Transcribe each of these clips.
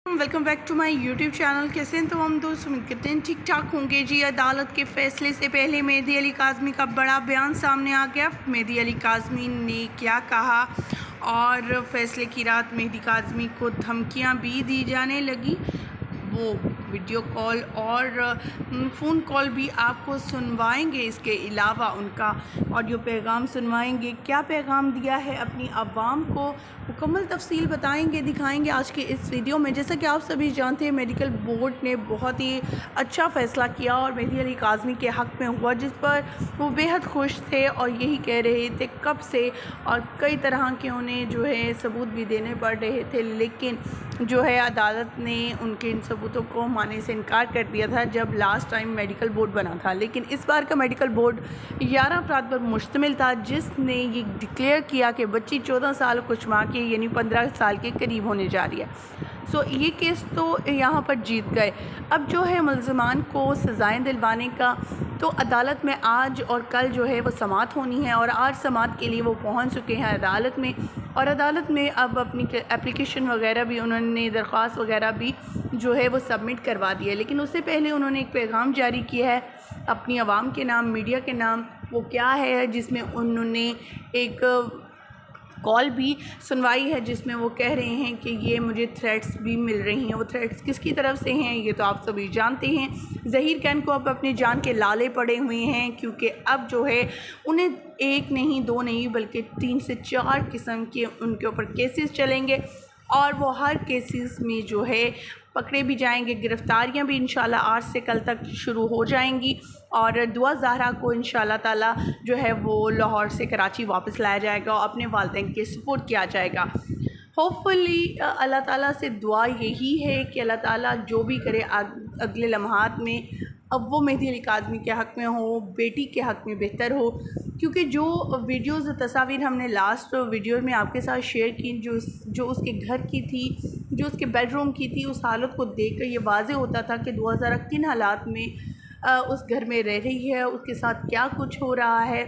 Welcome back to my YouTube channel. कैसे हैं तो हम दोस्त, उम्मीद करते हैं ठीक ठाक होंगे जी। अदालत के फैसले से पहले मेहदी अली काज़मी का बड़ा बयान सामने आ गया। मेहदी अली काज़मी ने क्या कहा और फैसले की रात मेहदी काज़मी को धमकियां भी दी जाने लगी। वो वीडियो कॉल और फ़ोन कॉल भी आपको सुनवाएंगे। इसके अलावा उनका ऑडियो पैगाम सुनवाएंगे। क्या पैगाम दिया है अपनी आवाम को, मुकम्मल तफसील बताएंगे, दिखाएंगे आज के इस वीडियो में। जैसा कि आप सभी जानते हैं, मेडिकल बोर्ड ने बहुत ही अच्छा फ़ैसला किया और मेहदी अली काज़मी के हक़ में हुआ, जिस पर वो बेहद खुश थे और यही कह रहे थे कब से, और कई तरह के उन्हें जो है सबूत भी देने पड़ रहे थे, लेकिन जो है अदालत ने उनके इन सबूतों को मानने से इनकार कर दिया था जब लास्ट टाइम मेडिकल बोर्ड बना था। लेकिन इस बार का मेडिकल बोर्ड 11 अफराद पर मुश्तमिल था, जिसने ये डिक्लेयर किया कि बच्ची 14 साल कुछ माह की यानी 15 साल के करीब होने जा रही है। सो ये केस तो यहाँ पर जीत गए। अब जो है मुल्ज़िमान को सज़ाएं दिलवाने का तो अदालत में आज और कल जो है वो समाअत होनी है, और आज समाअत के लिए वो पहुँच चुके हैं अदालत में। और अदालत में अब अपनी एप्लीकेशन वगैरह भी, उन्होंने दरख्वास्त वगैरह भी जो है वो सबमिट करवा दी है। लेकिन उससे पहले उन्होंने एक पैगाम जारी किया है अपनी आवाम के नाम, मीडिया के नाम। वो क्या है, जिसमें उन्होंने एक कॉल भी सुनवाई है, जिसमें वो कह रहे हैं कि ये मुझे थ्रेट्स भी मिल रही हैं। वो थ्रेट्स किसकी तरफ से हैं ये तो आप सभी जानते हैं। ज़हीर खान को अब अपनी जान के लाले पड़े हुए हैं, क्योंकि अब जो है उन्हें एक नहीं, दो नहीं, बल्कि 3 से 4 किस्म के उनके ऊपर केसेस चलेंगे, और वो हर केसेस में जो है पकड़े भी जाएंगे। गिरफ़्तारियाँ भी इंशाल्लाह आज से कल तक शुरू हो जाएंगी, और दुआ ज़हरा को इंशाल्लाह ताला जो है वो लाहौर से कराची वापस लाया जाएगा और अपने वालिदैन के सपोर्ट किया जाएगा। होपफुली अल्लाह ताला से दुआ यही है कि अल्लाह ताला जो भी करे अगले लम्हात में अब वो मेहदी अली काज़मी के हक़ में हो, बेटी के हक़ में बेहतर हो। क्योंकि जो वीडियोज़ तस्वीर हमने लास्ट वीडियो में आपके साथ शेयर की, जो उसके घर की थी, जो उसके बेडरूम की थी, उस हालत को देखकर ये वाज़ेह होता था कि 2000 किन हालात में उस घर में रह रही है, उसके साथ क्या कुछ हो रहा है,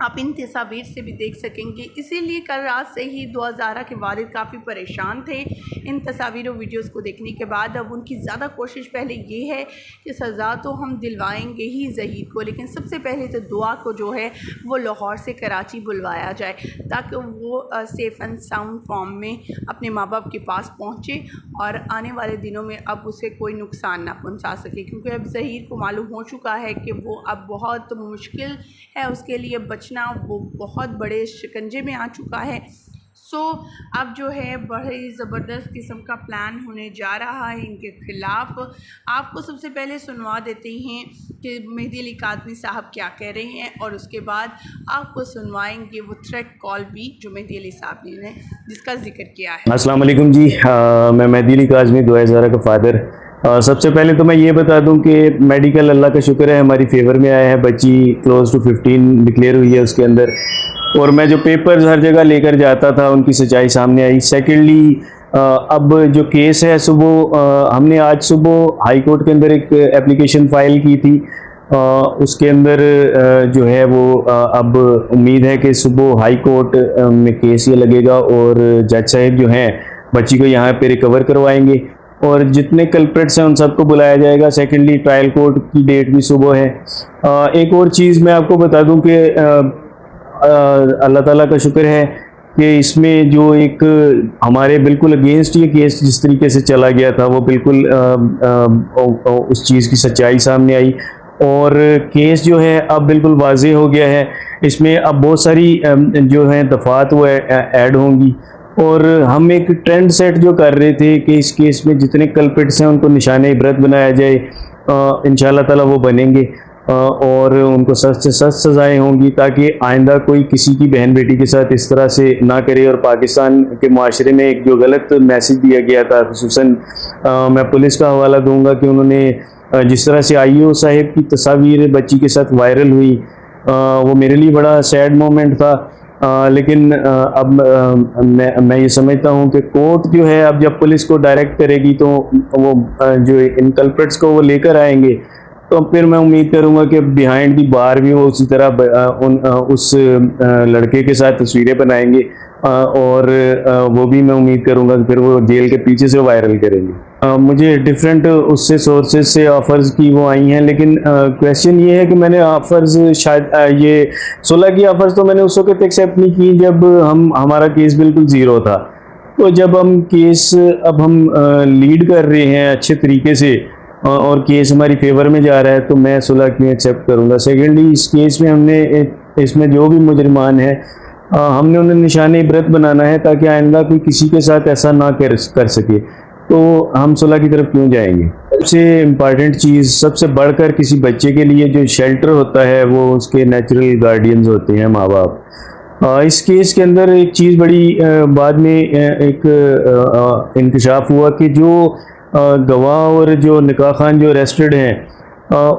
आप इन तस्वीर से भी देख सकेंगे। इसीलिए कल रात से ही दुआ ज़हरा के वालिद काफ़ी परेशान थे इन तस्वीर और वीडियोज़ को देखने के बाद। अब उनकी ज़्यादा कोशिश पहले ये है कि सज़ा तो हम दिलवाएंगे ही ज़हीर को, लेकिन सबसे पहले तो दुआ को जो है वो लाहौर से कराची बुलवाया जाए, ताकि वो सेफ़ एंड साउंड फॉर्म में अपने माँ बाप के पास पहुँचे और आने वाले दिनों में अब उसे कोई नुकसान ना पहुँचा सके। क्योंकि अब ज़हीर को मालूम हो चुका है कि वो अब बहुत मुश्किल है उसके लिए बचना, वो बहुत बड़े शिकंजे में आ चुका है। सो अब जो है बड़े ज़बरदस्त किस्म का प्लान होने जा रहा है इनके ख़िलाफ़। आपको सबसे पहले सुनवा देते हैं कि मेहदी अली काज़मी साहब क्या कह रहे हैं, और उसके बाद आपको सुनवाएंगे वो थ्रेट कॉल भी जो मेहदी अली साहब ने जिसका जिक्र किया है। अस्सलाम वालेकुम जी। मैं मेहदी अली काज़मी दुआ ज़हरा का फ़ादर। सबसे पहले तो मैं ये बता दूं कि मेडिकल अल्लाह का शुक्र है हमारी फेवर में आया है। बच्ची क्लोज टू 15 डिक्लेयर हुई है उसके अंदर, और मैं जो पेपर्स हर जगह लेकर जाता था उनकी सच्चाई सामने आई। सेकेंडली अब जो केस है, सुबह हमने आज सुबह हाई कोर्ट के अंदर एक एप्लीकेशन फ़ाइल की थी। उसके अंदर जो है वो अब उम्मीद है कि सुबह हाई कोर्ट में केस ये लगेगा और जज साहब जो हैं बच्ची को यहाँ पे रिकवर करवाएंगे, और जितने कल्प्रेट्स हैं उन सबको बुलाया जाएगा। सेकेंडली ट्रायल कोर्ट की डेट भी सुबह है। एक और चीज़ मैं आपको बता दूं कि अल्लाह ताला का शुक्र है कि इसमें जो एक हमारे बिल्कुल अगेंस्ट ये केस जिस तरीके से चला गया था, वो बिल्कुल उस चीज़ की सच्चाई सामने आई, और केस जो है अब बिल्कुल वाज़ेह हो गया है। इसमें अब बहुत सारी जो है दफ़ात वो ऐड होंगी, और हम एक ट्रेंड सेट जो कर रहे थे कि इस केस में जितने कल्प्रिट्स हैं उनको निशाने इबरत बनाया जाए, इंशाल्लाह ताला वो बनेंगे, और उनको सख्त से सख्त सज़ाएँ होंगी, ताकि आइंदा कोई किसी की बहन बेटी के साथ इस तरह से ना करे। और पाकिस्तान के माशरे में एक जो गलत मैसेज दिया गया था, खुसूसन मैं पुलिस का हवाला दूँगा कि उन्होंने जिस तरह से IO साहिब की तस्वीर बच्ची के साथ वायरल हुई, वो मेरे लिए बड़ा सैड मोमेंट था। लेकिन अब मैं ये समझता हूँ कि कोर्ट जो है अब जब पुलिस को डायरेक्ट करेगी तो वो जो इन कल्प्रिट्स को वो लेकर आएंगे, तो फिर मैं उम्मीद करूँगा कि बिहाइंड दी बार भी वो उसी तरह उस लड़के के साथ तस्वीरें बनाएंगे और वो भी मैं उम्मीद करूंगा कि फिर वो जेल के पीछे से वायरल करेंगे। मुझे डिफरेंट उससे सोर्सेज से ऑफर्स की वो आई हैं, लेकिन क्वेश्चन ये है कि मैंने ऑफर्स शायद ये 16 की ऑफर्स तो मैंने उस वक्त एक्सेप्ट नहीं की जब हमारा केस बिल्कुल ज़ीरो था। तो जब अब हम लीड कर रहे हैं अच्छे तरीके से और केस हमारी फेवर में जा रहा है, तो मैं 16 क्यों एक्सेप्ट करूंगा। सेकेंडली, इस केस में इसमें जो भी मुजरिमान है हमने उन्हें निशाने इबरत बनाना है ताकि आइंदा कोई किसी के साथ ऐसा ना कर सके। तो हम 16 की तरफ क्यों जाएंगे। सबसे इम्पॉर्टेंट चीज़, सबसे बढ़कर किसी बच्चे के लिए जो शेल्टर होता है वो उसके नेचुरल गार्डियंस होते हैं, माँ बाप। इस केस के अंदर एक चीज़ बड़ी बाद में एक इंकशाफ हुआ कि जो गवाह और जो निकाह खान जो अरेस्टेड हैं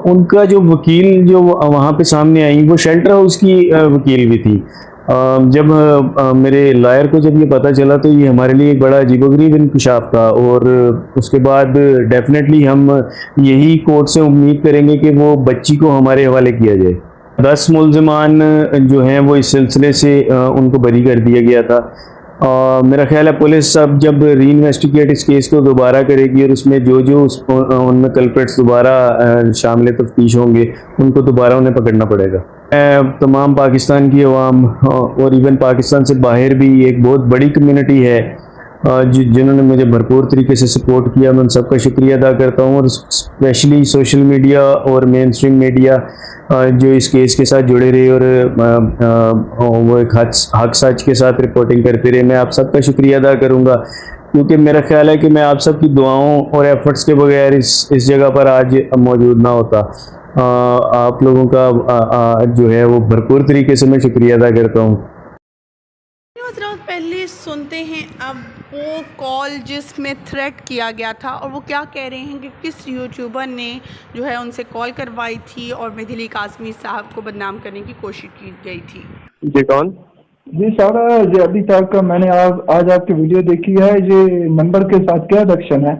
उनका जो वकील जो वहाँ पे सामने आई वो शेल्टर हाउस की वकील भी थी। जब मेरे लॉयर को जब ये पता चला तो ये हमारे लिए एक बड़ा अजीबोगरीब इंकशाफ था, और उसके बाद डेफिनेटली हम यही कोर्ट से उम्मीद करेंगे कि वो बच्ची को हमारे हवाले किया जाए। 10 मुल्ज़िमान जो हैं वो इस सिलसिले से उनको बरी कर दिया गया था। मेरा ख्याल है पुलिस अब जब री इन्वेस्टिगेट इस केस को दोबारा करेगी और उसमें जो उनमें कल्प्रिट्स दोबारा शामिल तफ्तीश होंगे उनको दोबारा उन्हें पकड़ना पड़ेगा। तमाम पाकिस्तान की अवाम और इवन पाकिस्तान से बाहर भी एक बहुत बड़ी कम्युनिटी है जिन्होंने मुझे भरपूर तरीके से सपोर्ट किया, मैं उन सबका शुक्रिया अदा करता हूँ। और स्पेशली सोशल मीडिया और मेन स्ट्रीम मीडिया जो इस केस के साथ जुड़े रहे और वो एक हक सच के साथ रिपोर्टिंग करते रहे, मैं आप सबका शुक्रिया अदा करूँगा, क्योंकि मेरा ख्याल है कि मैं आप सबकी दुआओं और एफर्ट्स के बगैर इस जगह पर आज मौजूद ना होता। आप लोगों का जो है वो भरपूर तरीके से मैं शुक्रिया अदा करता हूँ। हज़रात, पहले सुनते हैं अब वो कॉल जिसमें थ्रेट किया गया था और वो क्या कह रहे हैं कि किस यूट्यूबर ने जो है उनसे कॉल करवाई थी और मेहदी अली काज़मी साहब को बदनाम करने की कोशिश की गई थी। जी कौन? जी सर, जो अभी तक मैंने आज आपकी वीडियो देखी है, ये नंबर के साथ क्या दक्षण है?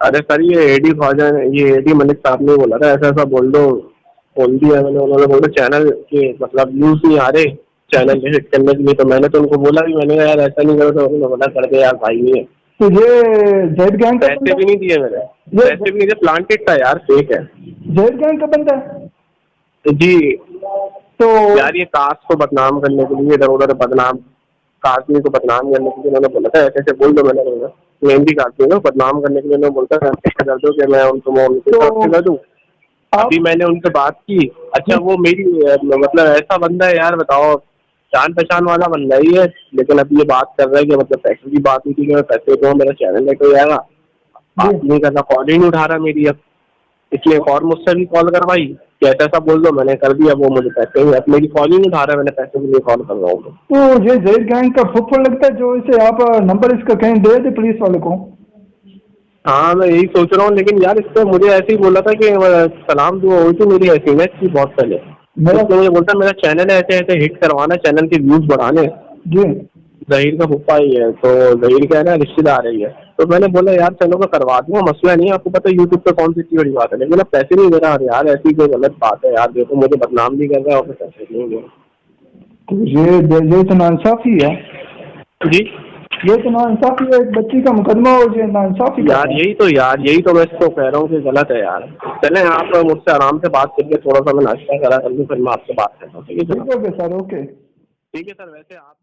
अरे सर, ये एडी मलिक साहब ने बोला था ऐसा बोल दिया मैंने। उन्होंने बोला चैनल के मतलब व्यूज नहीं आ रहे चैनल हिट करने के लिए, तो मैंने तो उनको बोला भी, मैंने यार ऐसा नहीं करो, तो उन्होंने बोला कर दे यार भाई। नहीं है तो ये जैद गैंग का पैसे भी नहीं दिए मैंने, पैसे भी नहीं दिए, प्लांटेड था यार, फेक है। जैद गैंग का बंदा है जी। तो यार ये कास्ट को बदनाम करने के लिए, इधर उधर बदनाम, काश्मीर को बदनाम करने के लिए उन्होंने बोला था ऐसे बोल दो। मैंने बोला मेहंदी काश्मीर को बदनाम करने के लिए उन्होंने बोलता कर दो कि मैं उनको कर दूँ। अभी मैंने उनसे बात की, अच्छा वो मेरी मतलब ऐसा बंदा है यार, बताओ, जान पहचान वाला बंदा ही है, लेकिन अब ये बात कर रहा है कि मतलब पैसे की बात हुई थी कि मैं पैसे दूँ, मेरा चैनल लेट हो जाएगा, बात नहीं करना, कॉल ही नहीं उठा रहा मेरी। अब इसलिए और मुझसे भी कॉल करवाई कि ऐसा बोल दो, मैंने कर दिया, वो मुझे पैसे ही, अब मेरी कॉल ही नहीं उठा रहा, मैंने पैसे के लिए कॉल कर रहा हूँ। तो ये जैद गैंग का फुफड़ लगता है, जो इसे आप नंबर इसका कहीं दे दे पुलिस वाले को। हाँ मैं यही सोच रहा हूँ, लेकिन यार इससे मुझे ऐसे ही बोला था कि सलाम दुआ हुई थी मेरी ऐसी मैच की बहुत पहले, मुझे बोलता मेरा चैनल है ऐसे हिट करवाना, चैनल के व्यूज बढ़ाने। जी। जहीर का फूफा ही है, तो जहीर क्या है ना, रिश्तेदार ही है। तो मैंने बोला यार चलो मैं करवा दूंगा, मसला नहीं है, आपको पता है यूट्यूब पे कौन सी इतनी बड़ी बात है, लेकिन अब पैसे नहीं दे रहा यार, ऐसी कोई गलत बात है यार, देखो मुझे बदनाम भी कर रहा है और पैसे नहीं दे रहा। तो ये तो नाइंसाफी है जी, ये तो नाइंसाफी है, एक बच्ची का मुकदमा हो जाए, नाइंसाफी यार यही तो मैं इसको कह रहा हूँ कि गलत है यार। चलें आप मुझसे आराम से बात करके, थोड़ा सा मैं नाश्ता करा कर लूँ, फिर मैं आपसे बात करता हूँ। ठीक है सर, ओके सर, ओके ठीक है सर। वैसे आप